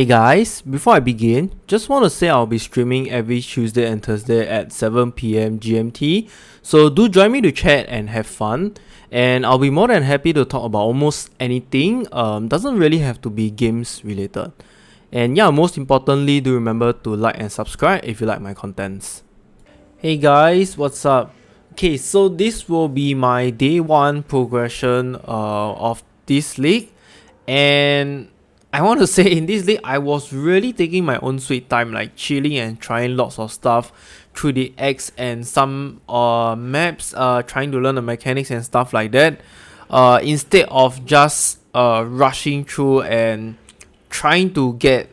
Hey guys, before I begin, just want to say I'll be streaming every Tuesday and Thursday at 7 p.m. GMT, so do join me to chat and have fun, and I'll be more than happy to talk about almost anything, doesn't really have to be games related. And yeah, most importantly, do remember to like and subscribe if you like my contents. Hey guys, what's up? Okay, so this will be my day 1 progression of this league, and I want to say in this league, I was really taking my own sweet time, like chilling and trying lots of stuff through the X and some maps, trying to learn the mechanics and stuff like that, instead of just rushing through and trying to get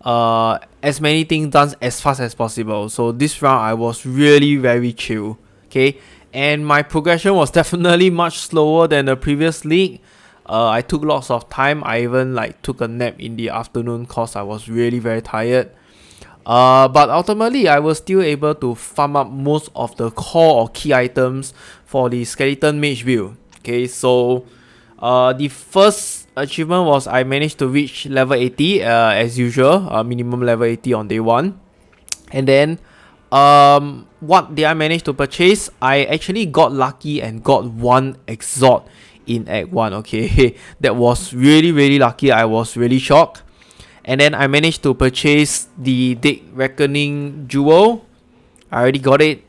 as many things done as fast as possible. So this round, I was really very chill, okay? And my progression was definitely much slower than the previous league. I took lots of time. I even took a nap in the afternoon cause I was really very tired. But ultimately, I was still able to farm up most of the core or key items for the Skeleton Mage build. Okay, so the first achievement was I managed to reach level 80 as usual, minimum level 80 on day 1. And then what did I manage to purchase? I actually got lucky and got one exalt in Act 1, okay? That was really lucky. I was really shocked. And then I managed to purchase the Dead Reckoning Jewel. I already got it.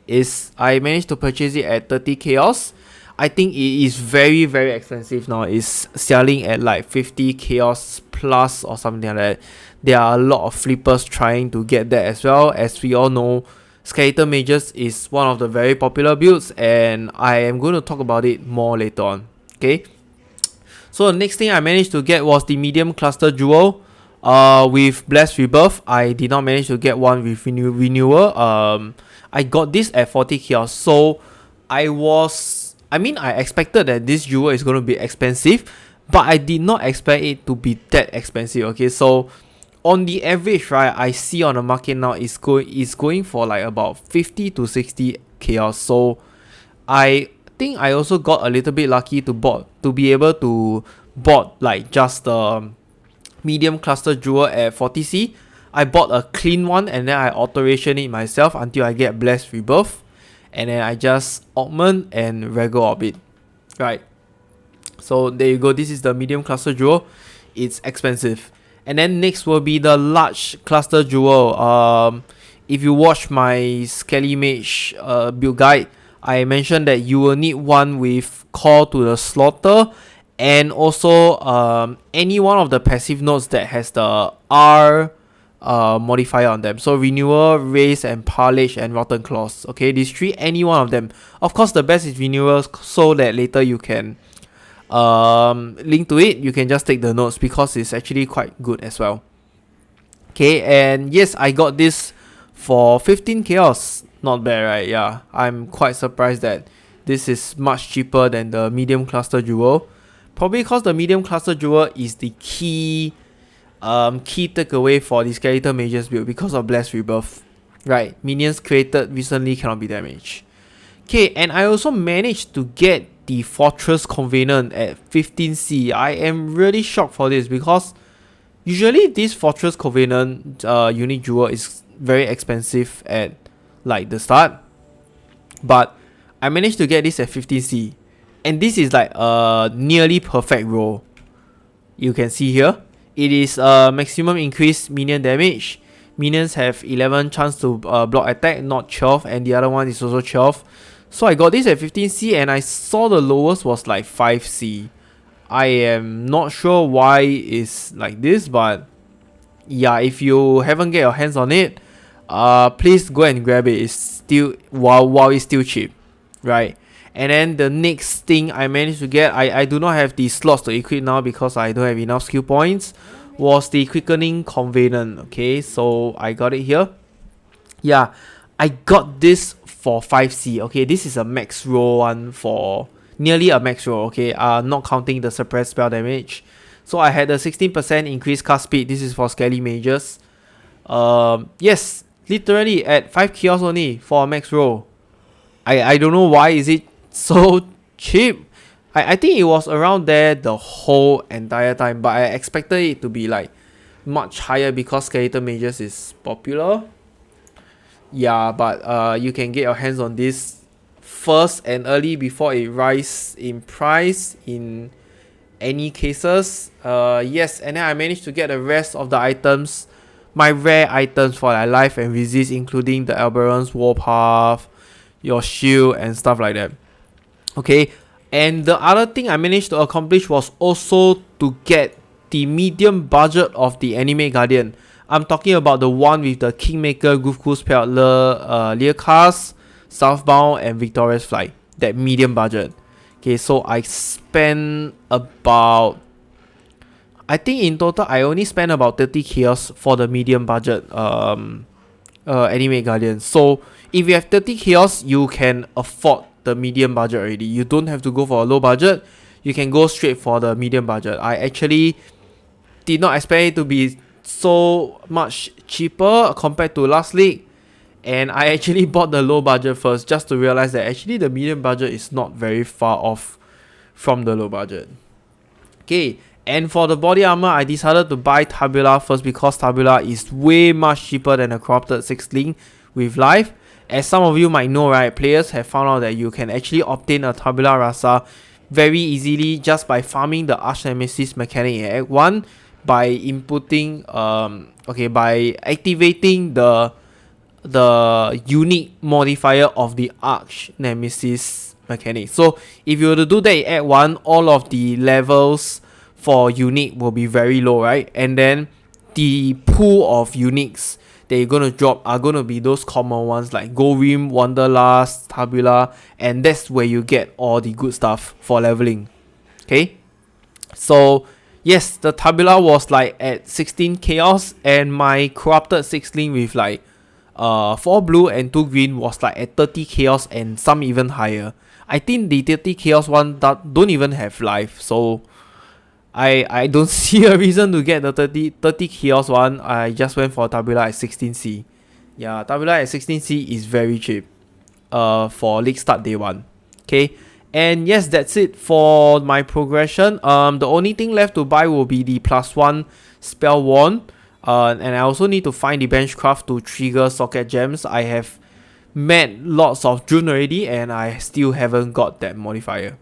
I managed to purchase it at 30 chaos. I think it is very expensive now. It's selling at like 50 chaos plus or something like that. There are a lot of flippers trying to get that as well. As we all know, Skeletal Mages is one of the very popular builds, and I am going to talk about it more later on. Okay, so the next thing I managed to get was the medium cluster jewel with Blessed Rebirth. I did not manage to get one with renewal. I got this at 40 chaos. So I expected that this jewel is going to be expensive, but I did not expect it to be that expensive. Okay, so on the average, right, I see on the market now is going for like about 50 to 60 chaos. So I think I also got a little bit lucky to be able to bought like just the medium cluster jewel at 40c. I bought a clean one and then I alteration it myself until I get Blessed Rebirth, and then I just augment and Regal Orbit. Right, so there you go. This is the medium cluster jewel. It's expensive. And then next will be the large cluster jewel. If you watch my Skele Mage build guide, I mentioned that you will need one with Call to the Slaughter, and also any one of the passive nodes that has the R modifier on them. So Renewal, Raise, and Parlage, and Rotten Claws. Okay, these three, any one of them. Of course, the best is Renewal, so that later you can link to it. You can just take the notes because it's actually quite good as well. Okay, and yes, I got this for 15 chaos. Not bad, right? Yeah, I'm quite surprised that this is much cheaper than the medium cluster jewel. Probably because the medium cluster jewel is the key takeaway for the Skeletal Mages build because of Blessed Rebirth. Right, minions created recently cannot be damaged. Okay, and I also managed to get the Fortress Covenant at 15c. I am really shocked for this because usually this Fortress Covenant unique jewel is very expensive at like the start, but I managed to get this at 15c, and this is like a nearly perfect roll. You can see here it is maximum increased minion damage. Minions have 11 chance to block attack, not 12, and the other one is also 12. So I got this at 15c, and I saw the lowest was like 5c. I am not sure why it's like this, but yeah, if you haven't get your hands on it, please go and grab it. It's still while it's still cheap, right? And then the next thing I managed to get, I do not have the slots to equip now because I don't have enough skill points, was the Quickening Covenant. Okay, so I got it here. Yeah, I got this for 5c. Okay, this is a max roll one, for nearly a max roll. Okay, not counting the suppressed spell damage. So I had a 16% increased cast speed. This is for Skele Mages. Yes, literally at 5 chaos only for a max roll. I don't know why is it so cheap. I think it was around there the whole entire time, but I expected it to be like much higher because Skeletal Mages is popular. Yeah, but you can get your hands on this first and early before it rise in price in any cases. Yes, and then I managed to get the rest of the items, my rare items for like life and resist, including the Alberon's Warpath, your shield and stuff like that. Okay, and the other thing I managed to accomplish was also to get the medium budget of the Anime Guardian. I'm talking about the one with the Kingmaker, Groove Peltler, Learcast, Southbound, and Victorious Flight. That medium budget. Okay, so I spent about... I think in total, I only spent about 30 chaos for the medium budget Anime Guardian. So, if you have 30 chaos, you can afford the medium budget already. You don't have to go for a low budget. You can go straight for the medium budget. I actually did not expect it to be so much cheaper compared to last league, and I actually bought the low budget first just to realize that actually the medium budget is not very far off from the low budget. Okay, and for the body armor, I decided to buy Tabula first because Tabula is way much cheaper than a corrupted 6-link with life. As some of you might know, right, players have found out that you can actually obtain a Tabula Rasa very easily just by farming the Arch Nemesis mechanic in Act 1, by inputting by activating the unique modifier of the Arch Nemesis mechanic. So if you were to do that in Act 1, all of the levels for unique will be very low, right? And then the pool of uniques that you're gonna drop are gonna be those common ones like Gorim, Wanderlust, Tabula, and that's where you get all the good stuff for leveling. Okay, so yes, the Tabula was like at 16 chaos, and my corrupted 6-link with like 4 blue and 2 green was like at 30 chaos and some even higher. I think the 30 chaos one that don't even have life, so I don't see a reason to get the 30 chaos one. I just went for Tabula at 16C. Yeah, Tabula at 16C is very cheap for league start day 1. Okay, and yes, that's it for my progression. The only thing left to buy will be the +1 spell wand. And I also need to find the benchcraft to trigger socket gems. I have met lots of June already and I still haven't got that modifier.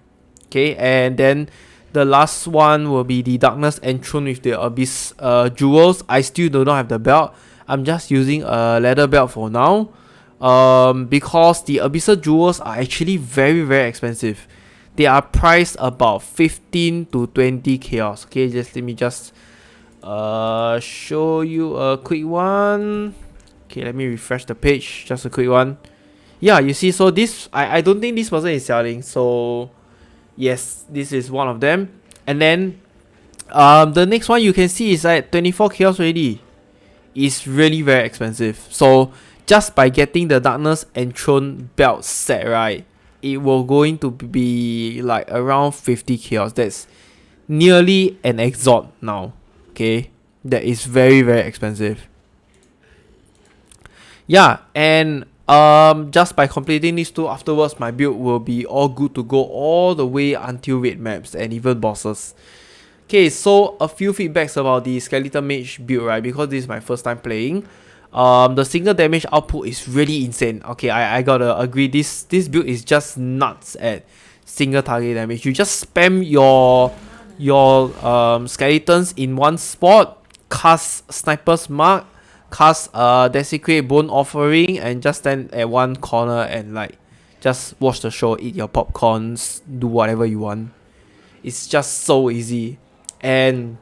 Okay, and then the last one will be the Darkness Enthroned with the Abyssal Jewels. I still do not have the belt. I'm just using a leather belt for now. Because the Abyssal Jewels are actually very, very expensive. They are priced about 15 to 20 chaos. Okay, just let me just show you a quick one. Okay, let me refresh the page. Just a quick one. Yeah, you see, so this I don't think this person is selling. So yes, this is one of them. And then the next one you can see is at 24 chaos already. It's really very expensive. So just by getting the Darkness Enthroned belt set, right, it will going to be like around 50 chaos. That's nearly an exalt now. Okay, that is very, very expensive. Yeah, and just by completing these two afterwards, my build will be all good to go all the way until raid maps and even bosses. Okay, so a few feedbacks about the Skeletal Mage build, right? Because this is my first time playing. The single damage output is really insane. Okay, I gotta agree. This build is just nuts at single target damage. You just spam your skeletons in one spot, cast Sniper's Mark, cast Desecrate Bone Offering, and just stand at one corner and like just watch the show, eat your popcorns, do whatever you want. It's just so easy. And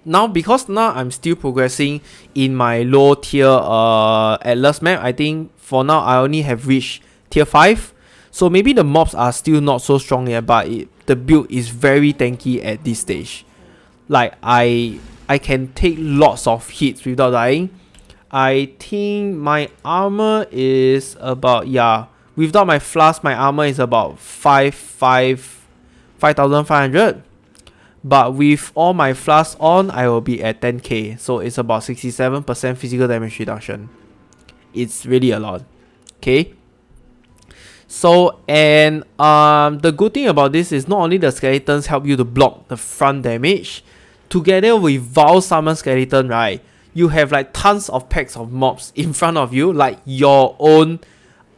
now, because now I'm still progressing in my low tier Atlas map, I think for now I only have reached tier 5. So maybe the mobs are still not so strong yet, but the build is very tanky at this stage. Like I can take lots of hits without dying. I think my armor is about, yeah, without my flask, my armor is about 5,500. But with all my flasks on, I will be at 10k. So it's about 67% physical damage reduction. It's really a lot. Okay. So, and the good thing about this is not only the skeletons help you to block the front damage together with Vow Summon Skeleton, right, you have like tons of packs of mobs in front of you, like your own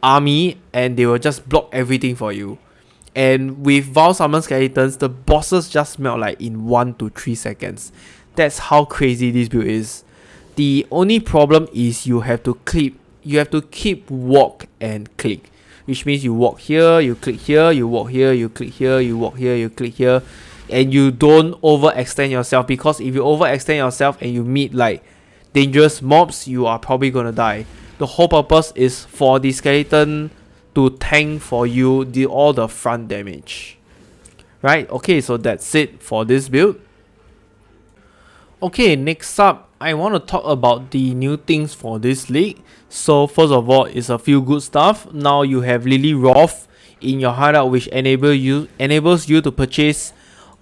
army, and they will just block everything for you. And with Vow Summon Skeletons, the bosses just melt like in 1 to 3 seconds. That's how crazy this build is. The only problem is you have to keep walk and click, which means you walk here, you click here, you walk here, you click here, you walk here, you click here, and you don't overextend yourself, because if you overextend yourself and you meet like dangerous mobs, you are probably gonna die. The whole purpose is for the skeleton to tank for you all the front damage. Right, okay, so that's it for this build. Okay, next up, I want to talk about the new things for this league. So first of all, it's a few good stuff. Now you have Lily Roth in your hideout, which enables you to purchase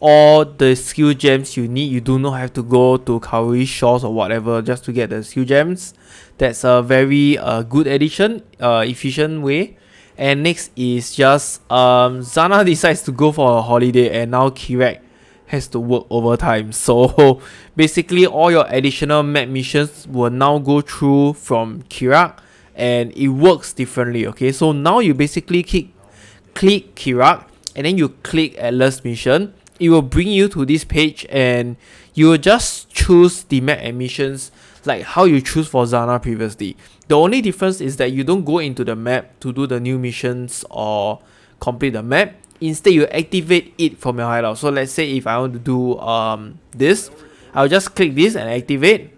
all the skill gems you need. You do not have to go to Kaori Shores or whatever just to get the skill gems. That's a very good addition, efficient way. And next is just Zana decides to go for a holiday, and now Kirak has to work overtime. So basically all your additional map missions will now go through from Kirak, and it works differently. Okay, so now you basically click Kirak, and then you click Atlas mission. It will bring you to this page, and you will just choose the map and missions like how you choose for Zana previously. The only difference is that you don't go into the map to do the new missions or complete the map. Instead, you activate it from your hideout. So let's say if I want to do this, I'll just click this and activate,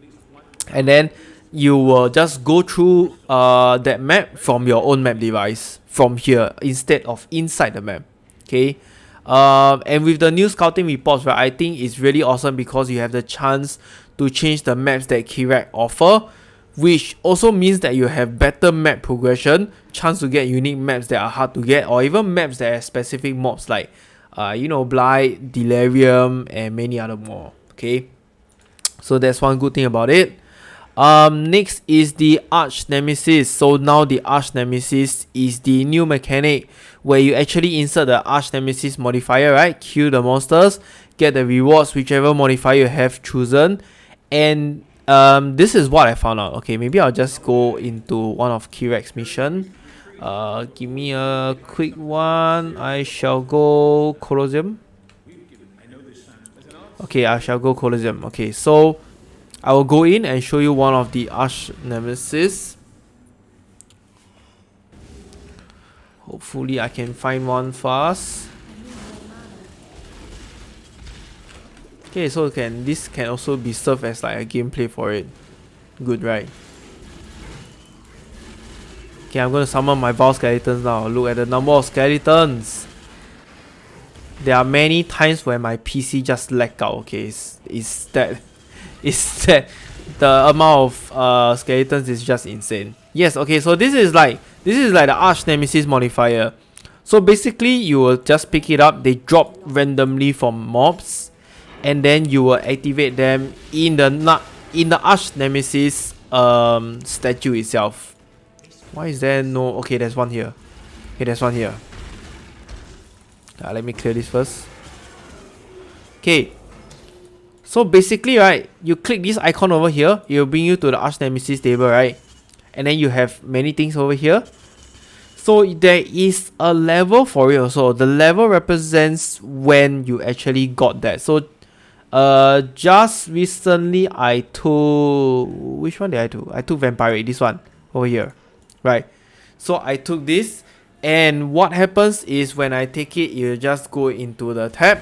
and then you will just go through that map from your own map device from here instead of inside the map. Okay. And with the new scouting reports, right, I think it's really awesome because you have the chance to change the maps that Kirak offer, which also means that you have better map progression, chance to get unique maps that are hard to get, or even maps that have specific mobs like Blight, Delirium, and many other more. Okay, so that's one good thing about it. Next is the Arch Nemesis. So now the Arch Nemesis is the new mechanic where you actually insert the Arch Nemesis modifier, right? Kill the monsters, get the rewards whichever modifier you have chosen. And this is what I found out. Okay, maybe I'll just go into one of Kirak's mission. Give me a quick one. I shall go Colosseum. Okay, I shall go Colosseum. Okay, so I will go in and show you one of the Arch Nemesis. Hopefully I can find one fast. Okay, so this can also be served as like a gameplay for it. Good, right? Okay, I'm gonna summon my Vow Skeletons now. Look at the number of skeletons. There are many times where my PC just lagged out. Okay, it's that the amount of skeletons is just insane. Yes, okay, so this is like the Arch Nemesis modifier. So basically you will just pick it up, they drop randomly from mobs, and then you will activate them in the Arch Nemesis statue itself. Why is there no... Okay, there's one here. Okay, there's one here. Let me clear this first. Okay, so basically, right, you click this icon over here, it will bring you to the Arch Nemesis table, right? And then you have many things over here. So there is a level for it also. The level represents when you actually got that. So just recently I took... Which one did I took? I took Vampire, this one over here, right? So I took this, and what happens is when I take it, you just go into the tab.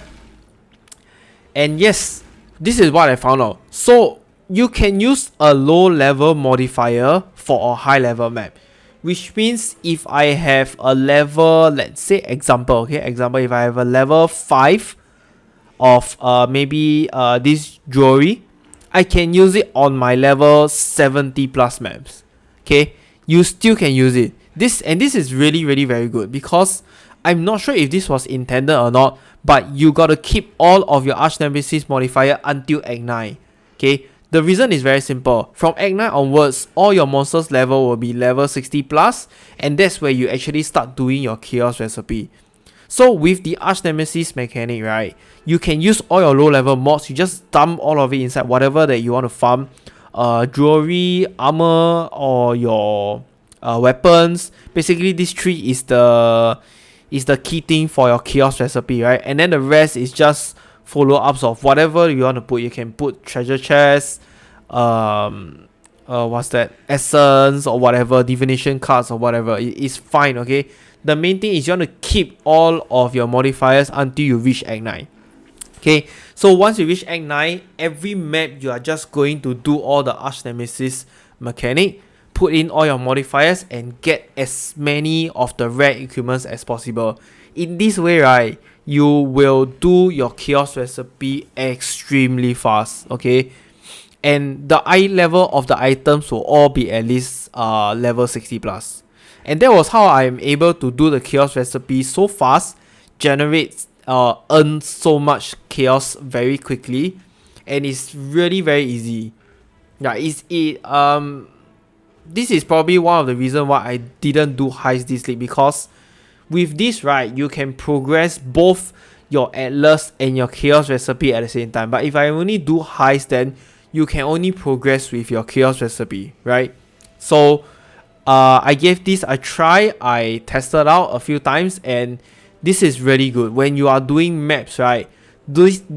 And yes, this is what I found out. So you can use a low level modifier for a high level map, which means if I have a level, let's say example, if I have a level 5 of maybe this jewelry, I can use it on my level 70 plus maps. Okay, you still can use it. This is really very good, because I'm not sure if this was intended or not, but you gotta keep all of your Arch Nemesis modifier until Act 9. Okay, the reason is very simple. From Act 9 onwards, all your monsters level will be level 60 plus, and that's where you actually start doing your chaos recipe. So with the Arch Nemesis mechanic, right, you can use all your low level mods. You just dump all of it inside whatever that you want to farm, jewelry, armor, or your weapons. Basically, this tree is the key thing for your chaos recipe, right? And then the rest is just follow-ups of whatever you want to put. You can put treasure chests, what's that, essence or whatever, divination cards or whatever. It's fine, okay? The main thing is you want to keep all of your modifiers until you reach Act 9. Okay, so once you reach Act 9, every map you are just going to do all the Arch Nemesis mechanic, put in all your modifiers and get as many of the rare equipments as possible. In this way, right, you will do your chaos recipe extremely fast, okay? And the eye level of the items will all be at least level 60 plus. And that was how I'm able to do the chaos recipe so fast, generate, earn so much chaos very quickly, and it's really very easy. Yeah, this is probably one of the reasons why I didn't do heist this league, because with this, right, you can progress both your Atlas and your chaos recipe at the same time. But if I only do heist, then you can only progress with your chaos recipe, right? So I gave this a try. I tested out a few times, and this is really good. When you are doing maps, right,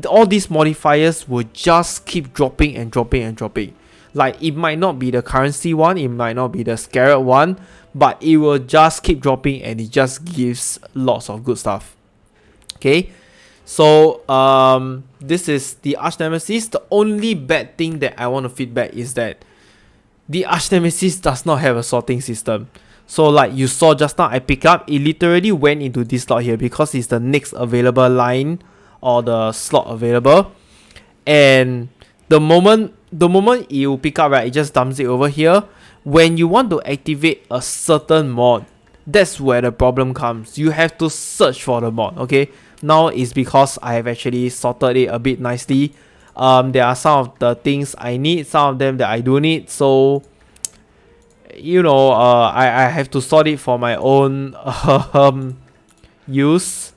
all these modifiers will just keep dropping and dropping and dropping. Like, it might not be the currency one, it might not be the scarab one, but it will just keep dropping, and it just gives lots of good stuff. Okay, so this is the Arch Nemesis. The only bad thing that I want to feedback is that the Arch Nemesis does not have a sorting system. So like you saw just now, I pick up, it literally went into this slot here because it's the next available line or the slot available. And the moment you pick up, right, it just dumps it over here. When you want to activate a certain mod, that's where the problem comes. You have to search for the mod, okay? Now it's because I have actually sorted it a bit nicely. There are some of the things I need, some of them that I do need. So, you know, I have to sort it for my own use.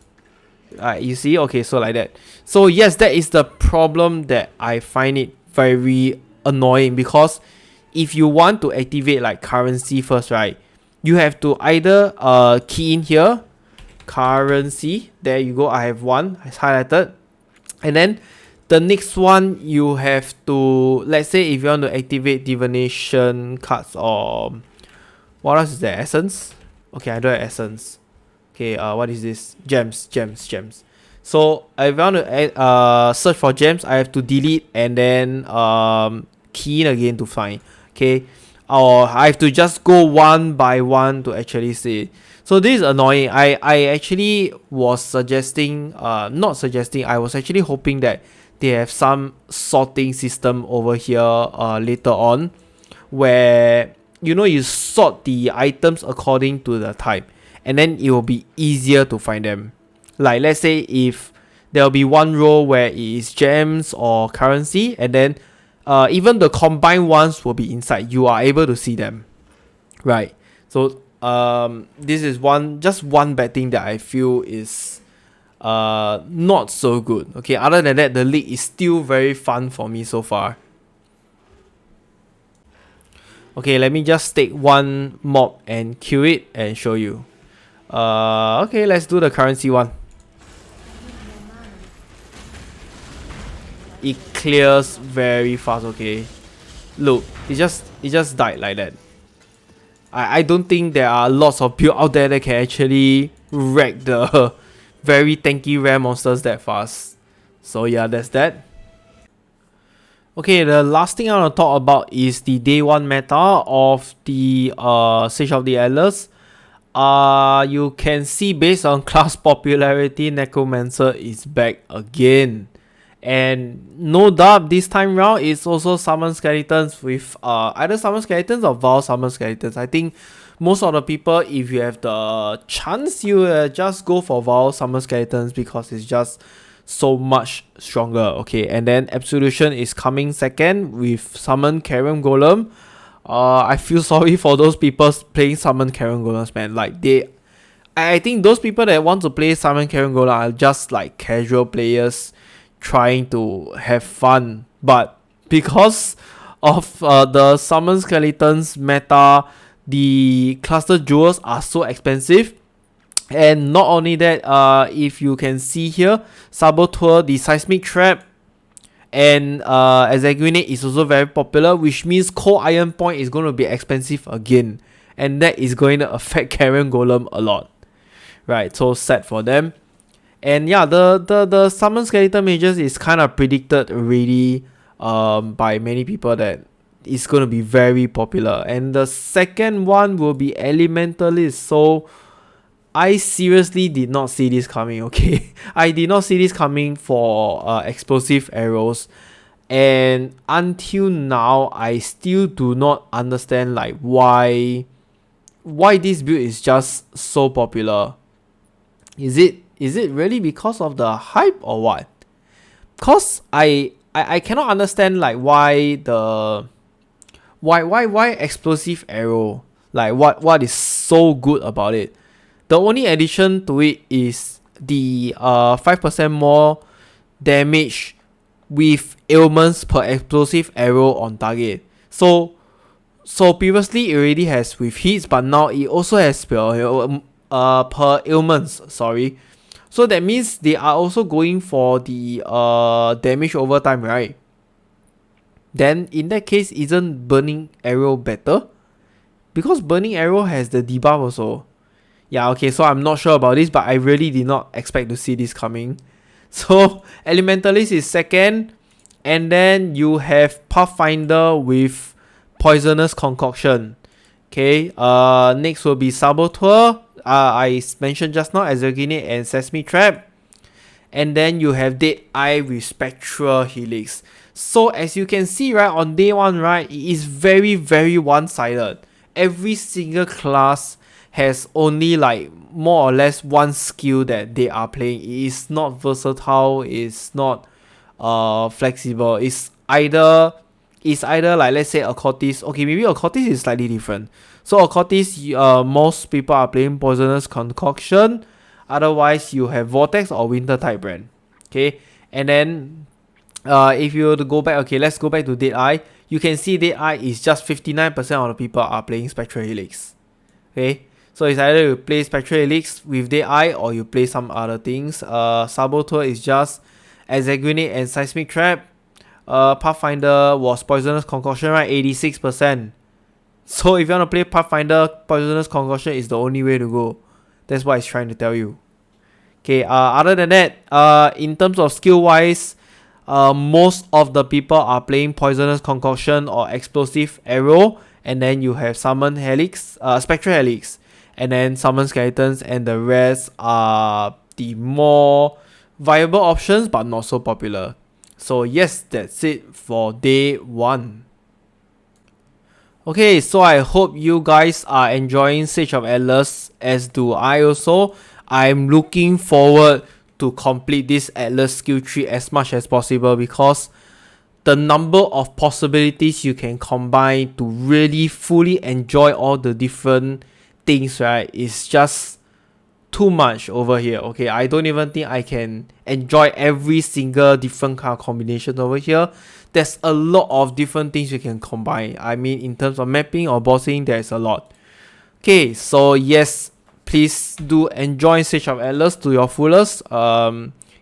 You see? Okay, so like that. So yes, that is the problem that I find it very annoying, because if you want to activate like currency first, right, you have to either key in here, currency, there you go, I have one, it's highlighted, and then the next one you have to, let's say if you want to activate divination cards, or what else is there, essence, okay, I don't have essence, okay, what is this, gems. So if I want to search for gems, I have to delete and then key in again to find, okay, or I have to just go one by one to actually see it. So this is annoying. I actually was suggesting, not suggesting, I was actually hoping that they have some sorting system over here later on, where, you know, you sort the items according to the type, and then it will be easier to find them. Like, let's say if there will be one row where it is gems or currency, and then even the combined ones will be inside. You are able to see them, right? So this is just one bad thing that I feel is not so good. Okay, other than that, the league is still very fun for me so far. Okay, let me just take one mob and kill it and show you. Okay, let's do the currency one. It clears very fast, okay? Look, it just died like that. I don't think there are lots of builds out there that can actually wreck the very tanky rare monsters that fast. So yeah, that's that. Okay, the last thing I want to talk about is the day 1 meta of the Siege of the Atlas. You can see based on class popularity, Necromancer is back again. And no doubt this time round it's also summon skeletons with either summon skeletons or Vaal summon skeletons. I think most of the people, if you have the chance, you just go for Vaal summon skeletons because it's just so much stronger. Okay, and then Absolution is coming second with summon Karen Golem. I feel sorry for those people playing summon Karen Golems, man. Like I think those people that want to play Summon Karen Golem are just like casual players trying to have fun. But because of the Summon Skeletons meta, the Cluster Jewels are so expensive. And not only that, if you can see here, Saboteur, the Seismic Trap, and Exsanguinate is also very popular, which means Cold Iron Point is going to be expensive again. And that is going to affect Karen Golem a lot. Right, so sad for them. And yeah, the Summon Skeletal Mages is kind of predicted already by many people that it's going to be very popular. And the second one will be Elementalist. So I seriously did not see this coming, okay? I did not see this coming for explosive arrows. And until now, I still do not understand like why this build is just so popular. Is it really because of the hype or what? Cause I cannot understand like why explosive arrow, like what is so good about it. The only addition to it is the 5% more damage with ailments per explosive arrow on target. So previously it already has with hits, but now it also has per ailments. Sorry. So that means they are also going for the damage over time, right? Then in that case, isn't Burning Arrow better? Because Burning Arrow has the debuff also. Yeah, okay, so I'm not sure about this, but I really did not expect to see this coming. So Elementalist is second, and then you have Pathfinder with Poisonous Concoction. Okay, next will be Saboteur. I mentioned just now, Exsanguinate and Sesame Trap. And then you have Dead Eye with Spectral Helix. So as you can see, right, on day one, right, it is very, very one-sided. Every single class has only like more or less one skill that they are playing. It is not versatile, it's not flexible. It's either like, let's say Occultist. Okay, maybe Occultist is slightly different. So Occultist, most people are playing Poisonous Concoction. Otherwise, you have Vortex or Winter type brand. Okay, and then if you were to go back, okay, let's go back to Dead Eye. You can see Dead Eye is just 59% of the people are playing Spectral Helix. Okay, so it's either you play Spectral Helix with Dead Eye or you play some other things. Saboteur is just Exsanguinate and Seismic Trap. Pathfinder was Poisonous Concoction, right? 86%. So if you want to play Pathfinder, Poisonous Concoction is the only way to go. That's what it's trying to tell you. Okay, other than that, in terms of skill wise, most of the people are playing Poisonous Concoction or Explosive Arrow, and then you have Summon Helix, Spectral Helix, and then Summon Skeletons, and the rest are the more viable options but not so popular. So yes, that's it for day 1. Okay, so I hope you guys are enjoying Sage of Atlas, as do I also. I'm looking forward to complete this Atlas skill tree as much as possible, because the number of possibilities you can combine to really fully enjoy all the different things, right, is just too much over here. Okay, I don't even think I can enjoy every single different kind of combination over here. There's a lot of different things you can combine. I mean, in terms of mapping or bossing, there's a lot. Okay, so yes, please do enjoy Sage of Atlas to your fullest.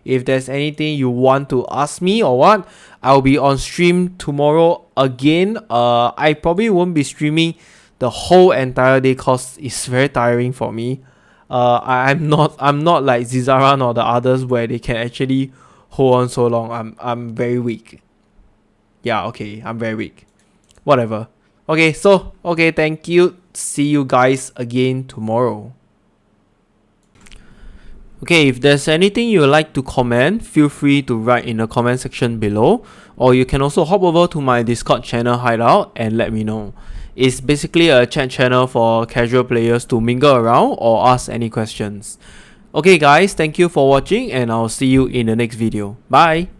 If there's anything you want to ask me or what, I'll be on stream tomorrow again. I probably won't be streaming the whole entire day because it's very tiring for me. I'm not like Zizaran or the others where they can actually hold on so long. I'm very weak. Yeah, okay, I'm very weak. Whatever. Okay, so thank you. See you guys again tomorrow. Okay, if there's anything you would like to comment, feel free to write in the comment section below, or you can also hop over to my Discord channel hideout and let me know. It's basically a chat channel for casual players to mingle around or ask any questions. Okay guys, thank you for watching and I'll see you in the next video. Bye!